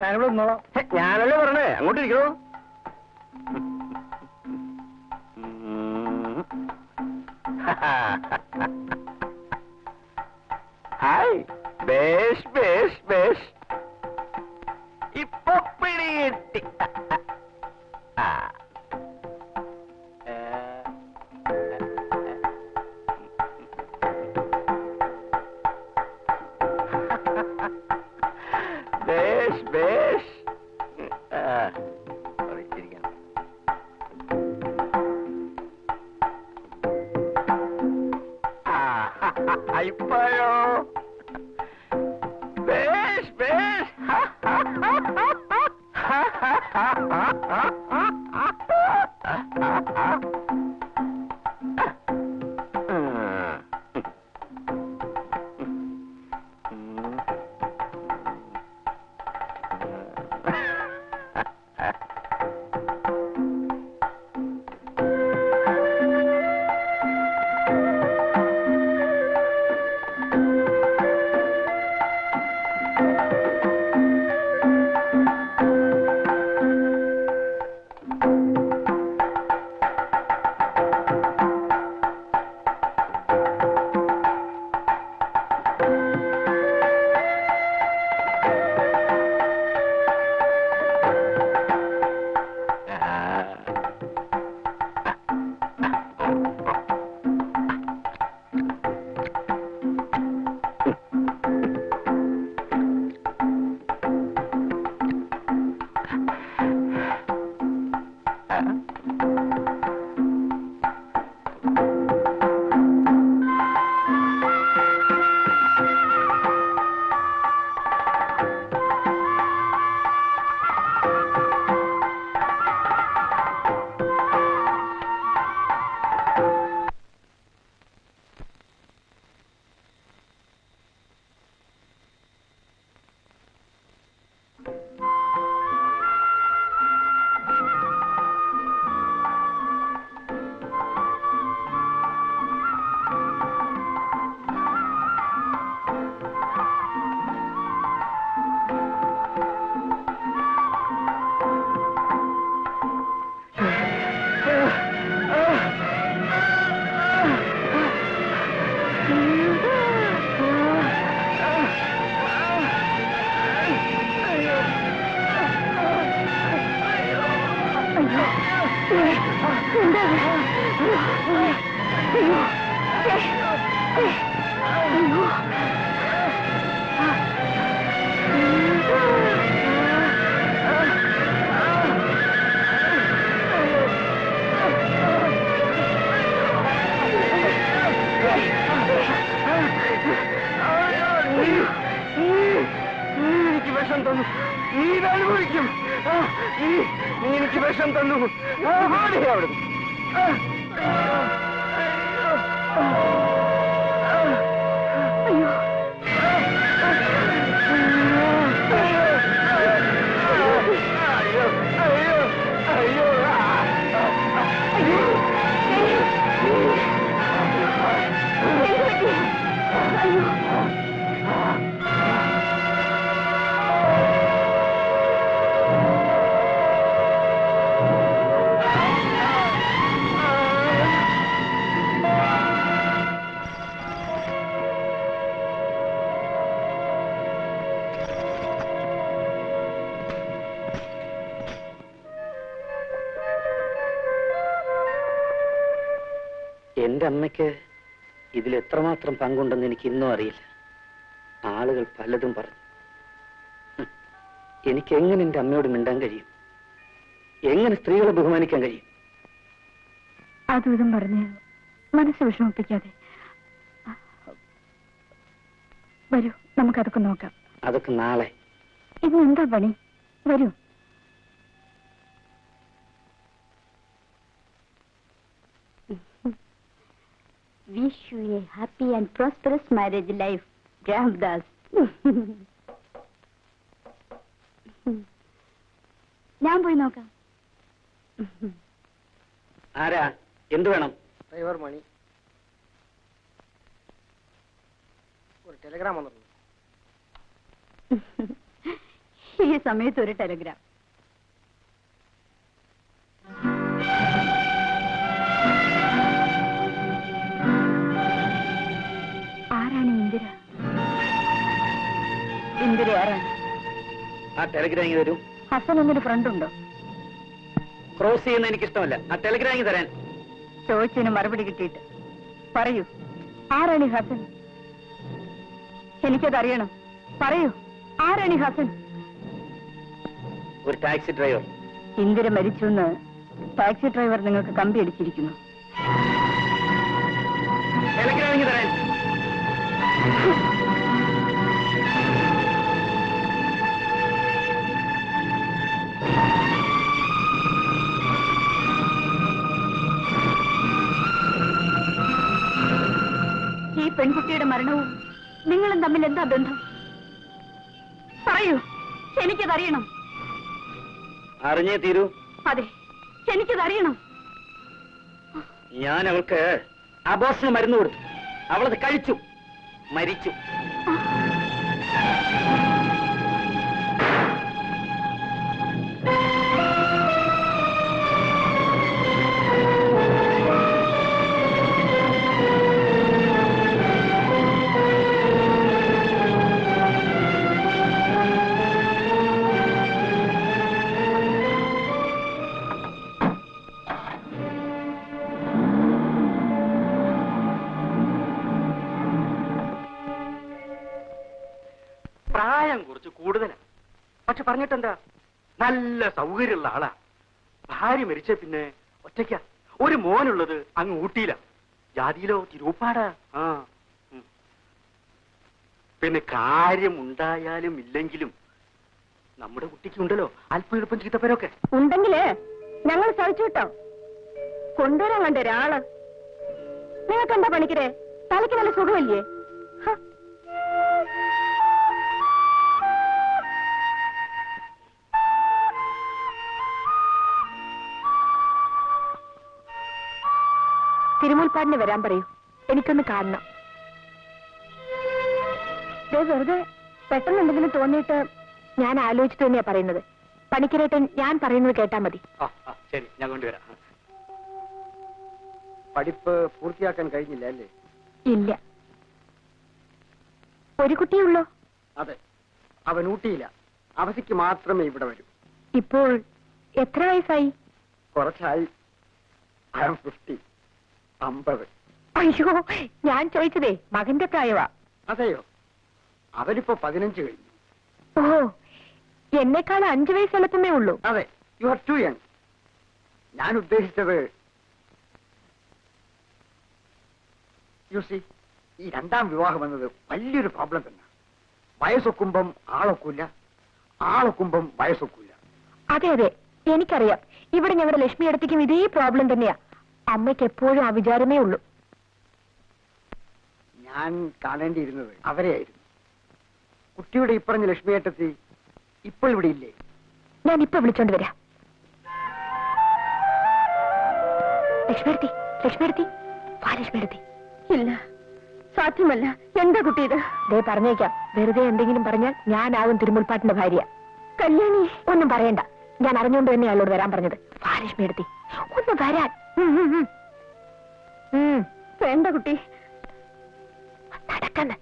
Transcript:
ഞാനിവിടെ നിന്നോളാം. ഞാനല്ലേ പറഞ്ഞേ, അങ്ങോട്ടിരിക്കണോ? ഹായ്, ബേഷ് ബേഷ് ബേഷ്. ഇപ്പൊ പിടികിട്ടി. ബേഷ് ബേഷ്. ഇപ്പോഴോ? ബേഷ് ബേഷ്. എനിക്ക് വിഷം തന്നു, നീ അനുഭവിക്കും. നീ എനിക്ക് വിഷം തന്നു. അവിടുന്ന് എന്റെ അമ്മയ്ക്ക് ഇതിൽ എത്രമാത്രം പങ്കുണ്ടെന്ന് എനിക്ക് ഇന്നും അറിയില്ല. ആളുകൾ പലതും പറഞ്ഞു. എനിക്ക് എങ്ങനെ എന്റെ അമ്മയോട് മിണ്ടാൻ കഴിയും? എങ്ങനെ സ്ത്രീകളെ ബഹുമാനിക്കാൻ കഴിയും? അതും പറഞ്ഞ് മനസ്സ് വിഷമിപ്പിക്കാതെ വരൂ, നമുക്കതൊക്കെ നോക്കാം. അതൊക്കെ നാളെ. ഇത് എന്താ പണി? വരൂ. Wish you a happy and prosperous marriage life, Ramdas. ഞാൻ പോയി നോക്കാം. ആരാ? എന്ത് വേണം? ഡ്രൈവർ മണി. ഒരു ടെലിഗ്രാം വന്നിട്ടുണ്ട്. ഈ സമയത്ത് ഒരു ടെലഗ്രാം. ആരാണ് ഇന്ദിര? ഇന്ദിര ആരാണ്? ആ ടെലഗ്രാം ഇങ്ങ് തരൂ. ഹസൻ എന്നൊരു ഫ്രണ്ട് ഉണ്ടോ? ക്രോസ് ചെയ്യുന്ന എനിക്കിഷ്ടമല്ല. ആ ടെലഗ്രാം ഇങ്ങ് തരാൻ. ചോദിച്ചതിന് മറുപടി കിട്ടിയിട്ട് പറയൂ, ആരാണ് ഈ ഹസൻ? എനിക്കതറിയണം. പറയൂ, ആരാണ് ഈ ഹസൻ? ഒരു ടാക്സി ഡ്രൈവർ. ഇന്ദിര മരിച്ചു എന്ന് ടാക്സി ഡ്രൈവർ നിങ്ങൾക്ക് കമ്പി അടിച്ചിരിക്കുന്നു. ടെലഗ്രാം ഇങ്ങ് തരാൻ. ഈ പെൺകുട്ടിയുടെ മരണവും നിങ്ങളും തമ്മിൽ എന്താ ബന്ധം? പറയൂ, എനിക്കതറിയണം. അറിഞ്ഞേ തീരൂ. അതെ, എനിക്കതറിയണം. ഞാൻ അവൾക്ക് അബോർഷന് മരുന്ന് കൊടുത്തു. അവളത് കഴിച്ചു, മരിച്ചു. പ്രായം കുറച്ച് കൂടുതലാ, പക്ഷെ പറഞ്ഞിട്ടെന്താ, നല്ല സൗകര്യമുള്ള ആളാ. ഭാര്യ മരിച്ച പിന്നെ ഒറ്റയ്ക്ക. ഒരു മോനുള്ളത് അങ്ങ് ഊട്ടിയില, ജാതിയിലോ തിരുപ്പാടാ. ആ പിന്നെ കാര്യം ഉണ്ടായാലും ഇല്ലെങ്കിലും നമ്മുടെ കുട്ടിക്ക് ഉണ്ടല്ലോ അല്പം എളുപ്പം ചീത്തപ്പേരൊക്കെ. ഉണ്ടെങ്കിലേ ഞങ്ങൾ സഹിച്ചു കിട്ടോ. കൊണ്ടുവരാൻ കണ്ട ഒരാള്. നിങ്ങൾക്ക് എന്താ പണിക്കരെ? തലയ്ക്ക് നല്ല സുഖമല്ലേ? തിരുമുൽപ്പാടിന് വരാൻ പറയൂ, എനിക്കൊന്ന് കാണണം. വെറുതെ പെട്ടെന്ന് എന്തെങ്കിലും തോന്നിയിട്ട് ഞാൻ ആലോചിച്ചിട്ട് തന്നെയാ പറയുന്നത്. പണിക്കരേട്ടൻ ഞാൻ പറയുന്നത് കേട്ടാ മതി. ശരി, ഞാൻ കൊണ്ടുവരാം. പഠിപ്പ് പൂർത്തിയാക്കാൻ കഴിഞ്ഞില്ല അല്ലേ? ഇല്ല. ഒരു കുട്ടിയുള്ളോ? അതെ, അവൻ ഊട്ടിയില്ല. അവധിക്ക് മാത്രമേ ഇവിടെ വരൂ. ഇപ്പോൾ എത്ര വയസ്സായി? കുറച്ചായി. I am 50. 50. അയ്യോ, ഞാൻ ചോദിച്ചതേ മകന്റെ പ്രായവാ. അതെയോ? അവനിപ്പോ 15 കഴിഞ്ഞു. ഓ, എന്നെക്കാൾ 5 വയസ്സ് എളുപ്പമേ ഉള്ളൂ. അതെ, യു ആർ ടു യങ്. ഞാൻ ഉദ്ദേശിച്ചത് യു സി, ഈ രണ്ടാം വിവാഹം എന്നത് വലിയൊരു പ്രോബ്ലം തന്നെ. വയസ്സൊക്കുമ്പം ആളൊക്കില്ല, ആളൊക്കുമ്പം വയസ്സൊക്കില്ല. അതെ അതെ, എനിക്കറിയാം. ഇവിടെ ഞങ്ങളുടെ ലക്ഷ്മി അടുത്തേക്കും ഇതേ പ്രോബ്ലം തന്നെയാ. അമ്മയ്ക്ക് എപ്പോഴും ആ വിചാരമേ ഉള്ളൂ. ഞാൻ കാണേണ്ടിയിരുന്നത് അവരെയായിരുന്നു. കുട്ടിയുടെ ഇപ്പറഞ്ഞ ലക്ഷ്മിയേട്ടത്തി ഇപ്പോൾ ഇവിടെ ഇല്ലേ? ഞാൻ ഇപ്പൊ വിളിച്ചോണ്ട് വരാം. ലക്ഷ്മിയെടുത്തി, ലക്ഷ്മിയെടുത്തി, വാ ലക്ഷ്മിയെടുത്തി. ഇല്ല, സാധ്യമല്ല. എന്താ കുട്ടി ഇത്? ദേ പറഞ്ഞേക്കാം, വെറുതെ എന്തെങ്കിലും പറഞ്ഞാൽ ഞാനാകും തിരുമുൽപ്പാട്ടിന്റെ ഭാര്യ. കല്യാണി ഒന്നും പറയണ്ട. ഞാൻ അറിഞ്ഞുകൊണ്ട് തന്നെ അയാളോട് വരാൻ പറഞ്ഞത്. വാ ലക്ഷ്മിയെടുത്തി, ഒന്ന് വരാൻ. വേണ്ട കുട്ടി, നടക്കന്ന്.